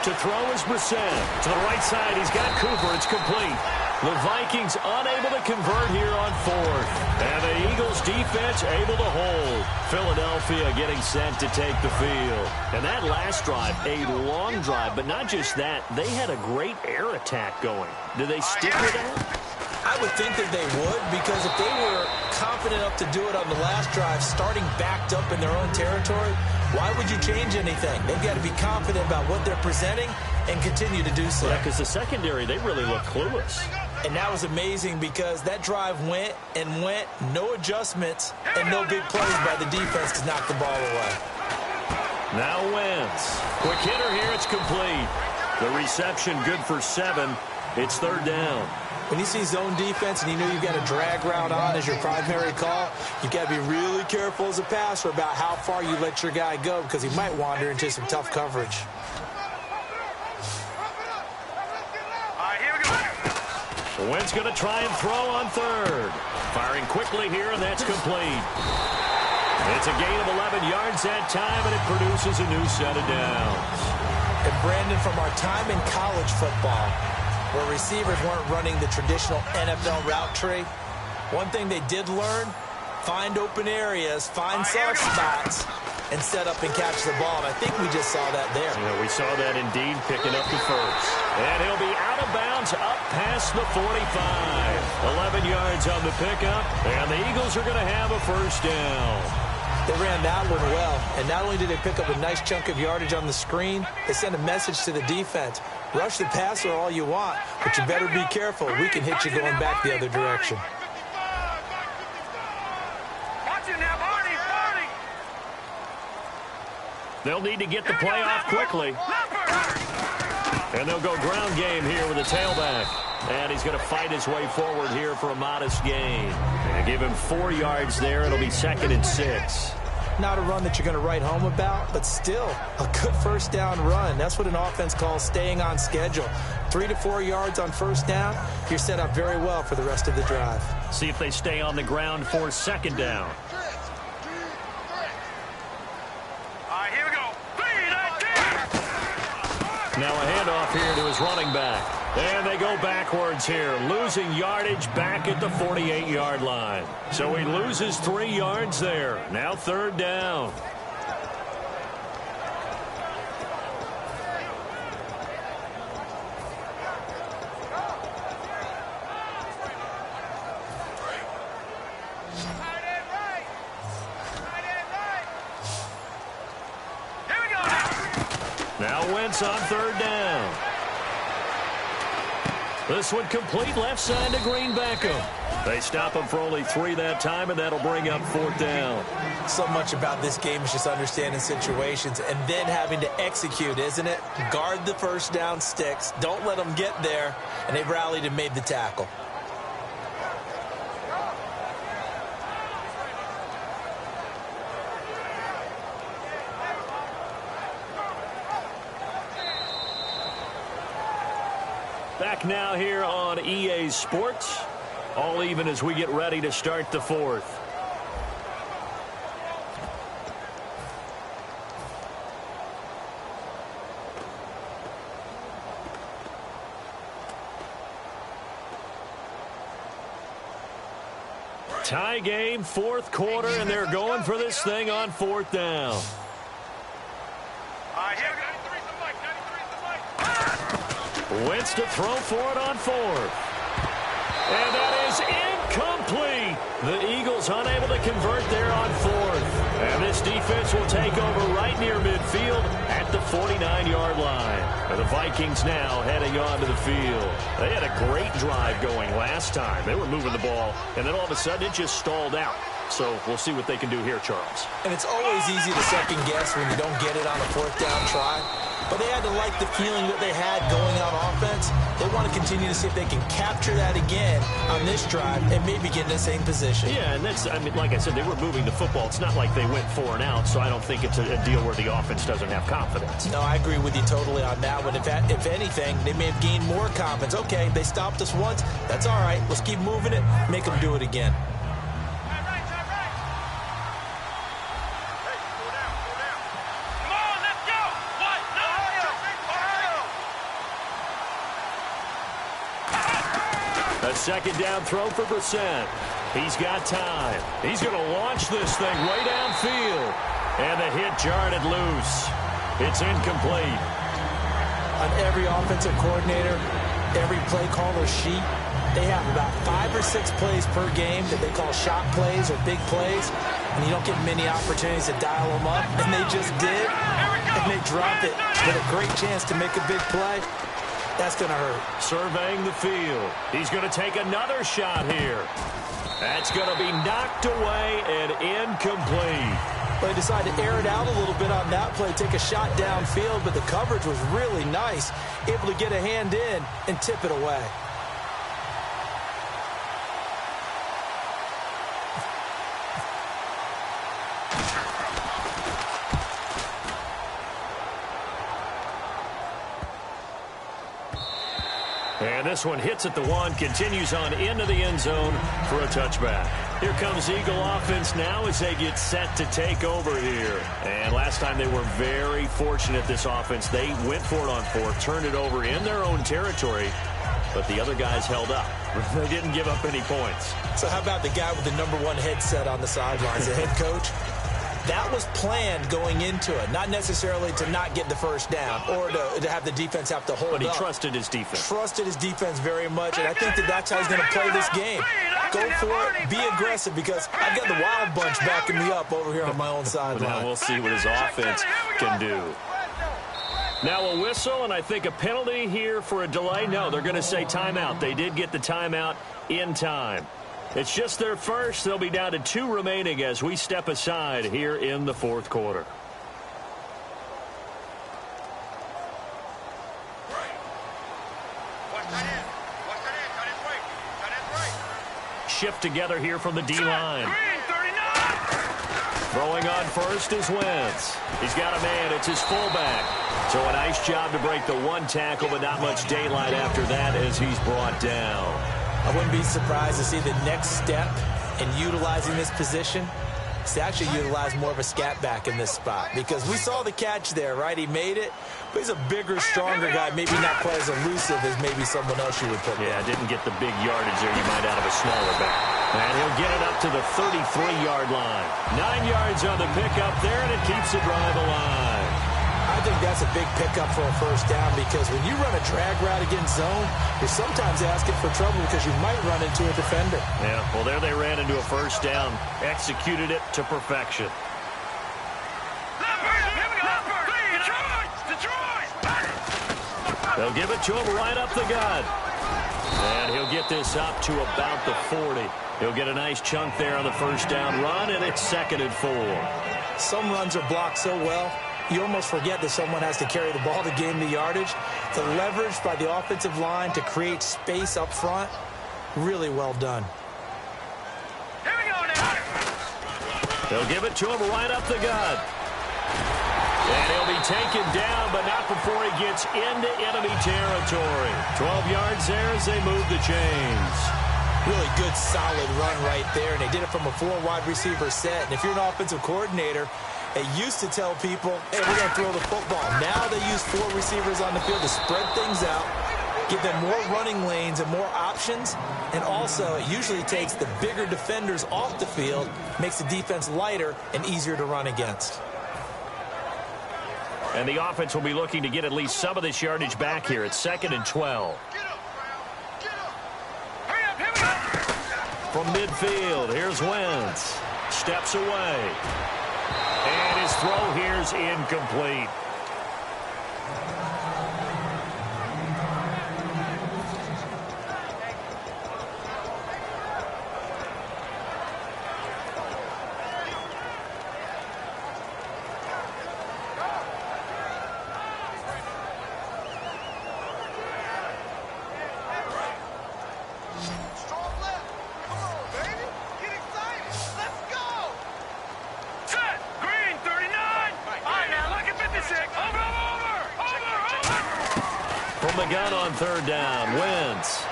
To throw is Brissett. To the right side, he's got Cooper. It's complete. The Vikings unable to convert here on 4th. And the Eagles defense able to hold. Philadelphia getting set to take the field. And that last drive, a long drive, but not just that. They had a great air attack going. Do they stick with that? I would think that they would, because if they were confident enough to do it on the last drive, starting backed up in their own territory, why would you change anything? They've got to be confident about what they're presenting and continue to do so. Yeah, because the secondary, they really look clueless. And that was amazing because that drive went and went, no adjustments, and no big plays by the defense to knock the ball away. Now Wentz. Quick hitter here, it's complete. The reception good for 7. It's 3rd down. When you see zone defense and you know you've got a drag route on as your primary call, you've got to be really careful as a passer about how far you let your guy go because he might wander into some tough coverage. All right, here we go. Wentz going to try and throw on 3rd. Firing quickly here, and that's complete. It's a gain of 11 yards that time, and it produces a new set of downs. And Brandon, from our time in college football, where receivers weren't running the traditional NFL route tree, one thing they did learn, find open areas, find soft spots, and set up and catch the ball. And I think we just saw that there. Yeah, we saw that indeed, picking up the first. And he'll be out of bounds up past the 45. 11 yards on the pickup, and the Eagles are going to have a first down. They ran that one well, and not only did they pick up a nice chunk of yardage on the screen, they sent a message to the defense. Rush the passer all you want, but you better be careful. We can hit you going back the other direction. They'll need to get the play off quickly. And they'll go ground game here with a tailback. And he's going to fight his way forward here for a modest gain. And give him 4 yards there. It'll be 2nd and 6. Not a run that you're going to write home about, but still a good first down run. That's what an offense calls staying on schedule. 3 to 4 yards on first down, you're set up very well for the rest of the drive. See if they stay on the ground for 2nd down. Now a handoff here to his running back. And they go backwards here, losing yardage back at the 48-yard line. So he loses 3 yards there. Now 3rd down. Now Wentz on 3rd down. This one complete left side to Green Beckham. They stop him for only 3 that time, and that'll bring up 4th down. So much about this game is just understanding situations and then having to execute, isn't it? Guard the first down sticks. Don't let them get there. And they rallied and made the tackle. Back now here on EA Sports. All even as we get ready to start the 4th. Tie game, 4th quarter, and they're going for this thing on 4th down. Wentz to throw for it on 4th. And that is incomplete. The Eagles unable to convert there on 4th. And this defense will take over right near midfield at the 49-yard line. And the Vikings now heading onto the field. They had a great drive going last time. They were moving the ball, and then all of a sudden it just stalled out. So we'll see what they can do here, Charles. And it's always easy to second guess when you don't get it on a 4th down try. But they had to like the feeling that they had going on offense. They want to continue to see if they can capture that again on this drive and maybe get in the same position. Yeah, and that's, I mean, like I said, they were moving the football. It's not like they went 4 and out, so I don't think it's a deal where the offense doesn't have confidence. No, I agree with you totally on that one. If anything, they may have gained more confidence. Okay, they stopped us once. That's all right. Let's keep moving it. Make them do it again. A 2nd down throw for Brissett. He's got time. He's going to launch this thing way downfield. And the hit jarred it loose. It's incomplete. On every offensive coordinator, every play caller sheet, they have about 5 or 6 plays per game that they call shot plays or big plays. And you don't get many opportunities to dial them up. And they just did. And they dropped it with a great chance to make a big play. That's going to hurt. Surveying the field. He's going to take another shot here. That's going to be knocked away and incomplete. They decided to air it out a little bit on that play, take a shot downfield, but the coverage was really nice. Able to get a hand in and tip it away. And this one hits at the 1, continues on into the end zone for a touchback. Here comes Eagle offense now as they get set to take over here. And last time they were very fortunate, this offense. They went for it on 4th, turned it over in their own territory, but the other guys held up. They didn't give up any points. So how about the guy with the #1 headset on the sidelines, the head coach? That was planned going into it, not necessarily to not get the first down or to have the defense have to hold up. But he trusted his defense. Trusted his defense very much, and I think that's how he's going to play this game. Go for it, be aggressive, because I've got the Wild Bunch backing me up over here on my own sideline. Now we'll see what his offense can do. Now a whistle, and I think a penalty here for a delay. No, they're going to say timeout. They did get the timeout in time. It's just their first. They'll be down to 2 remaining as we step aside here in the 4th quarter. Shift together here from the D-line. Throwing on first is Wentz. He's got a man. It's his fullback. So a nice job to break the 1 tackle, but not much daylight after that as he's brought down. I wouldn't be surprised to see the next step in utilizing this position is to actually utilize more of a scat back in this spot, because we saw the catch there, right? He made it, but he's a bigger, stronger guy, maybe not quite as elusive as maybe someone else you would put there. Yeah, didn't get the big yardage there you might out of a smaller back. And he'll get it up to the 33-yard line. 9 yards on the pickup there, and it keeps the drive alive. I think that's a big pickup for a first down, because when you run a drag route against zone, you're sometimes asking for trouble because you might run into a defender. Yeah, well, there they ran into a first down, executed it to perfection. They'll give it to him right up the gut. And he'll get this up to about the 40. He'll get a nice chunk there on the first down run, and it's 2nd and 4. Some runs are blocked so well, you almost forget that someone has to carry the ball to gain the yardage. The leverage by the offensive line to create space up front, really well done. Here we go now. They'll give it to him right up the gut. And he'll be taken down, but not before he gets into enemy territory. 12 yards there as they move the chains. Really good, solid run right there, and they did it from a 4-wide receiver set. And if you're an offensive coordinator, they used to tell people, hey, we're going to throw the football. Now they use 4 receivers on the field to spread things out, give them more running lanes and more options, and also it usually takes the bigger defenders off the field, makes the defense lighter and easier to run against. And the offense will be looking to get at least some of this yardage back here. It's 2nd and 12. From midfield, here's Wentz. Steps away. And his throw here's incomplete. Gun on 3rd down. Wentz.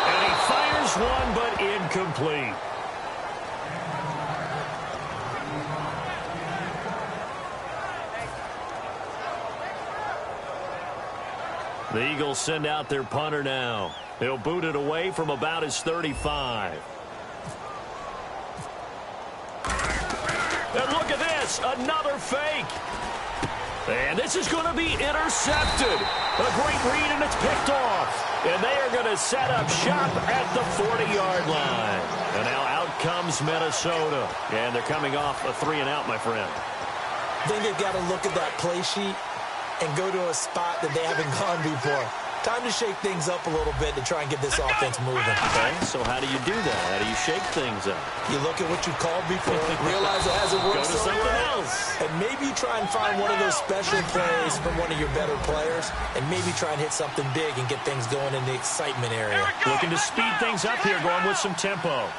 And he fires one, but incomplete. The Eagles send out their punter now. He'll boot it away from about his 35. And look at this. Another fake. And this is going to be intercepted. A great read, and it's picked off. And they are going to set up shop at the 40-yard line. And now out comes Minnesota. And they're coming off a 3-and-out, my friend. I think they've got to look at that play sheet and go to a spot that they haven't gone before. Time to shake things up a little bit to try and get this offense moving. Okay, so how do you do that? How do you shake things up? You look at what you called before, realize it hasn't worked so something well, else. And maybe try and find one of those special plays from one of your better players, and maybe try and hit something big and get things going in the excitement area. Looking to speed things up here, going with some tempo.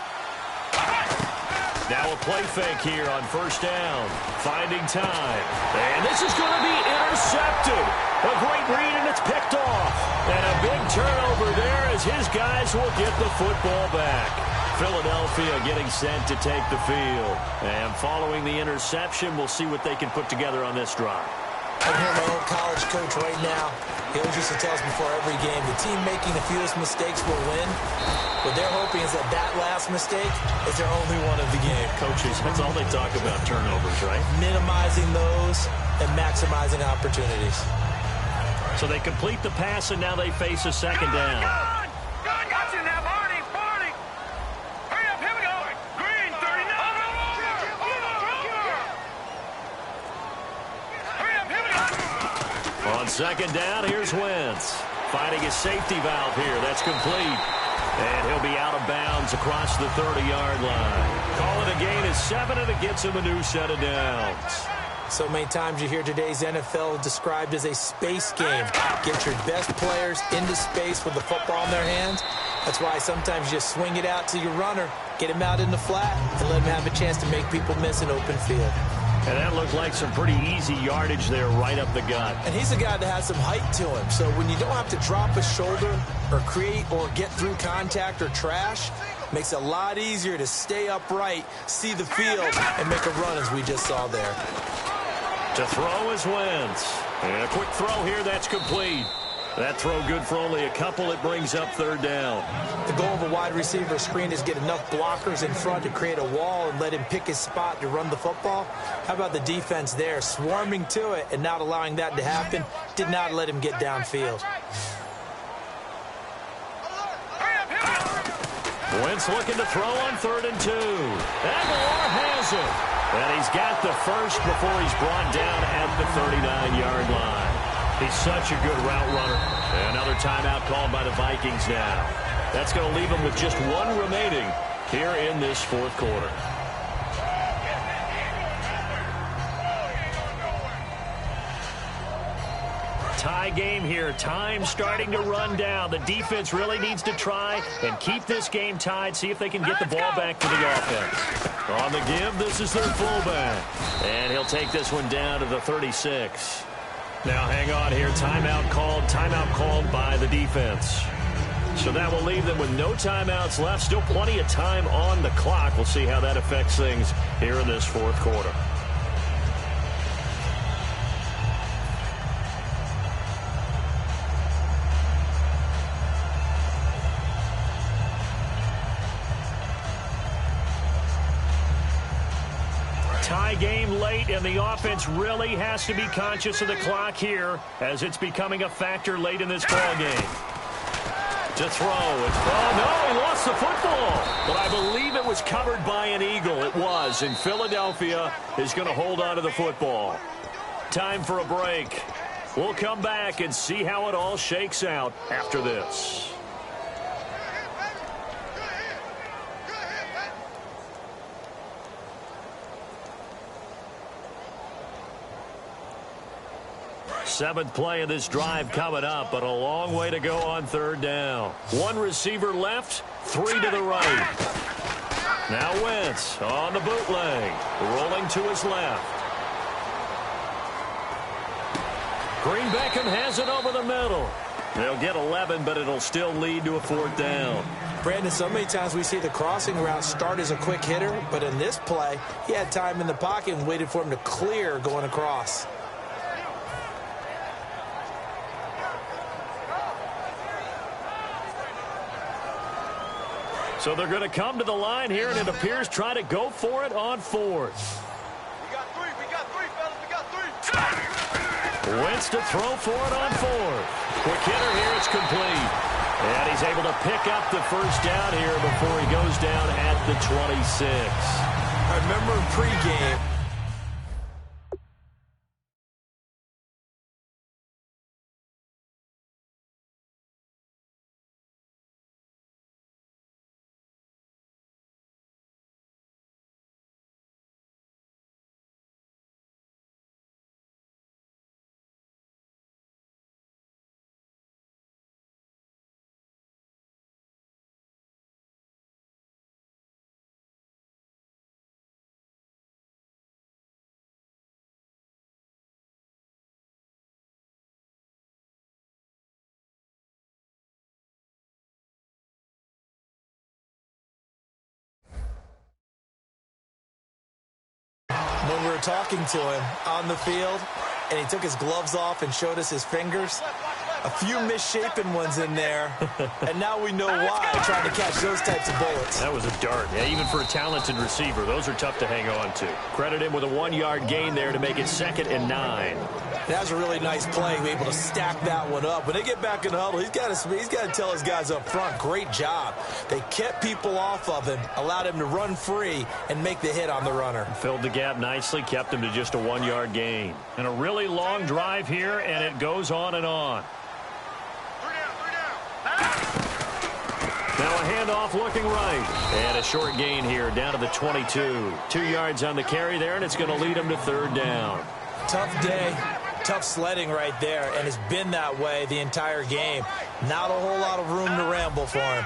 Now a play fake here on first down. Finding time. And this is going to be intercepted. A great read, and it's picked off. And a big turnover there as his guys will get the football back. Philadelphia getting set to take the field. And following the interception, we'll see what they can put together on this drive. I'm hearing my old college coach right now. He always used to tell us before every game, the team making the fewest mistakes will win. What they're hoping is that that last mistake is their only one of the game. Coaches, that's all they talk about, turnovers, right? Minimizing those and maximizing opportunities. So they complete the pass, and now they face a second down. Good, got you now, Barney. Hurry up, here we go. Green, 39. Hurry up, here we go. On second down, here's Wentz. Finding his safety valve here. That's complete. And he'll be out of bounds across the 30-yard line. Call it a gain of 7, and it gets him a new set of downs. So many times you hear today's NFL described as a space game. Get your best players into space with the football in their hands. That's why sometimes you just swing it out to your runner, get him out in the flat, and let him have a chance to make people miss an open field. And that looked like some pretty easy yardage there right up the gut. And he's a guy that has some height to him. So when you don't have to drop a shoulder or create or get through contact or trash, makes it a lot easier to stay upright, see the field, and make a run as we just saw there. To throw is Wentz. And a quick throw here, that's complete. That throw good for only a couple. It brings up third down. The goal of a wide receiver screen is get enough blockers in front to create a wall and let him pick his spot to run the football. How about the defense there, swarming to it and not allowing that to happen? Did not let him get downfield. Wentz looking to throw on 3rd and 2. Aguilar has it. And he's got the first before he's brought down at the 39-yard line. He's such a good route runner. Another timeout called by the Vikings now. That's going to leave him with just one remaining here in this fourth quarter. Tie game here. Time starting to run down. The defense really needs to try and keep this game tied, see if they can get the ball back to the offense. On the give, this is their fullback. And he'll take this one down to the 36. Now hang on here. Timeout called by the defense. So that will leave them with no timeouts left. Still plenty of time on the clock. We'll see how that affects things here in this fourth quarter. Tie game late, and the offense really has to be conscious of the clock here as it's becoming a factor late in this ball game. To throw. Oh, no, he lost the football. But I believe it was covered by an Eagle. It was, and Philadelphia is going to hold on to the football. Time for a break. We'll come back and see how it all shakes out after this. Seventh play of this drive coming up, but a long way to go on 3rd down. One receiver left, 3 to the right. Now Wentz on the bootleg, rolling to his left. Green Beckham has it over the middle. They'll get 11, but it'll still lead to a 4th down. Brandon, so many times we see the crossing route start as a quick hitter, but in this play, he had time in the pocket and waited for him to clear going across. So they're going to come to the line here, and it appears try to go for it on 4th. We got three, fellas. We got 3. Wentz to throw for it on 4th. Quick hitter here, it's complete. And he's able to pick up the first down here before he goes down at the 26. I remember pregame, when we were talking to him on the field, and he took his gloves off and showed us his fingers, a few misshapen ones in there, and now we know why, trying to catch those types of bullets. That was a dart. Yeah, even for a talented receiver, those are tough to hang on to. Credit him with a 1-yard gain there to make it 2nd and 9. That was a really nice play, able to stack that one up. When they get back in the huddle, he's got to tell his guys up front, great job. They kept people off of him, allowed him to run free and make the hit on the runner. Filled the gap nicely, kept him to just a 1-yard gain. And a really long drive here, and it goes on and on. Now a handoff looking right. And a short gain here down to the 22. 2 yards on the carry there, and it's going to lead him to 3rd down. Tough day. Tough sledding right there, and it's been that way the entire game. Not a whole lot of room to ramble for him.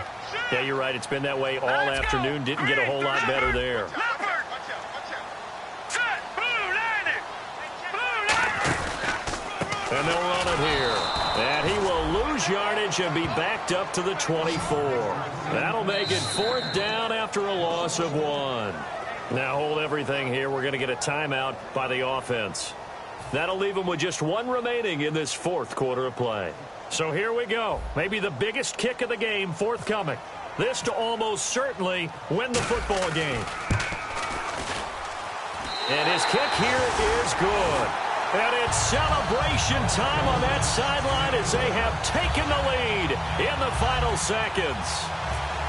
Yeah, you're right. It's been that way all afternoon. Didn't get a whole lot better there. And they'll run it here. And he will lose yardage and be backed up to the 24. That'll make it 4th down after a loss of 1. Now hold everything here. We're going to get a timeout by the offense. That'll leave them with just 1 remaining in this 4th quarter of play. So here we go. Maybe the biggest kick of the game forthcoming. This to almost certainly win the football game. And his kick here is good. And it's celebration time on that sideline as they have taken the lead in the final seconds.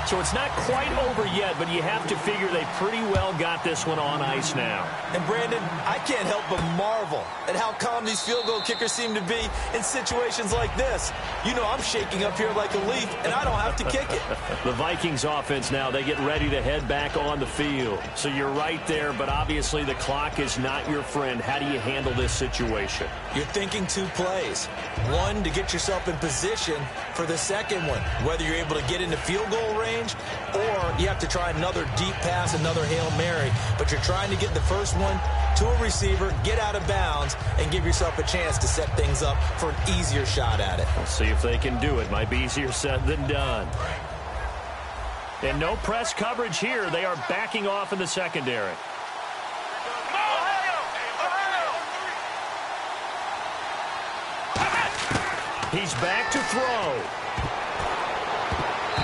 So it's not quite over yet, but you have to figure they pretty well got this one on ice now. And, Brandon, I can't help but marvel at how calm these field goal kickers seem to be in situations like this. You know I'm shaking up here like a leaf, and I don't have to kick it. The Vikings offense now, they get ready to head back on the field. So you're right there, but obviously the clock is not your friend. How do you handle this situation? You're thinking 2 plays. One, to get yourself in position for the second one, whether you're able to get into field goal range or you have to try another deep pass, another Hail Mary. But you're trying to get the first one to a receiver, get out of bounds, and give yourself a chance to set things up for an easier shot at it. We'll see if they can do it. Might be easier said than done. And no press coverage here. They are backing off in the secondary. He's back to throw.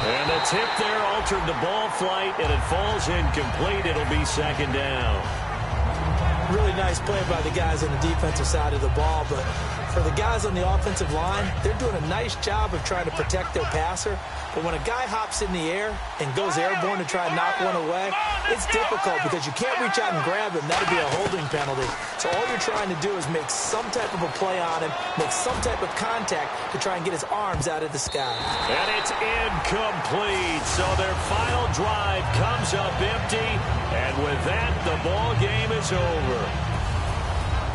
And the tip there altered the ball flight, and it falls incomplete. It'll be 2nd down. Really nice play by the guys on the defensive side of the ball, but for the guys on the offensive line, they're doing a nice job of trying to protect their passer. But when a guy hops in the air and goes airborne to try and knock one away, it's difficult because you can't reach out and grab him. That'd be a holding penalty. So all you're trying to do is make some type of a play on him, make some type of contact to try and get his arms out of the sky. And it's incomplete. So their final drive comes up empty. And with that, the ball game is over.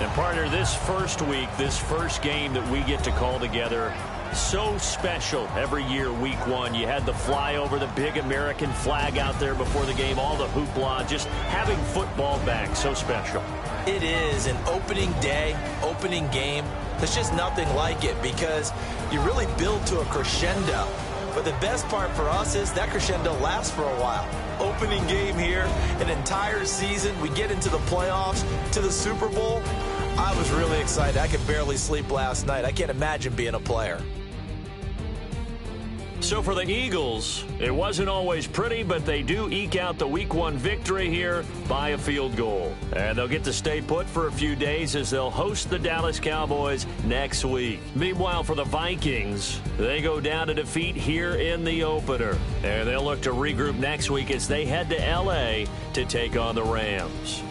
And partner, this first week, this first game that we get to call together, so special every year, week 1. You had the flyover, the big American flag out there before the game, all the hoopla, just having football back, so special. It is an opening day, opening game. There's just nothing like it because you really build to a crescendo. But the best part for us is that crescendo lasts for a while. Opening game here, an entire season. We get into the playoffs, to the Super Bowl. I was really excited. I could barely sleep last night. I can't imagine being a player. So for the Eagles, it wasn't always pretty, but they do eke out the Week 1 victory here by a field goal. And they'll get to stay put for a few days as they'll host the Dallas Cowboys next week. Meanwhile, for the Vikings, they go down to defeat here in the opener. And they'll look to regroup next week as they head to L.A. to take on the Rams.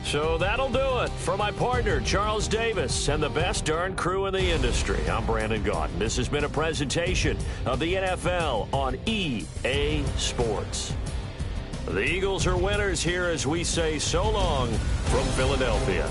So that'll do it for my partner, Charles Davis, and the best darn crew in the industry. I'm Brandon Gaudin. This has been a presentation of the NFL on EA Sports. The Eagles are winners here as we say so long from Philadelphia.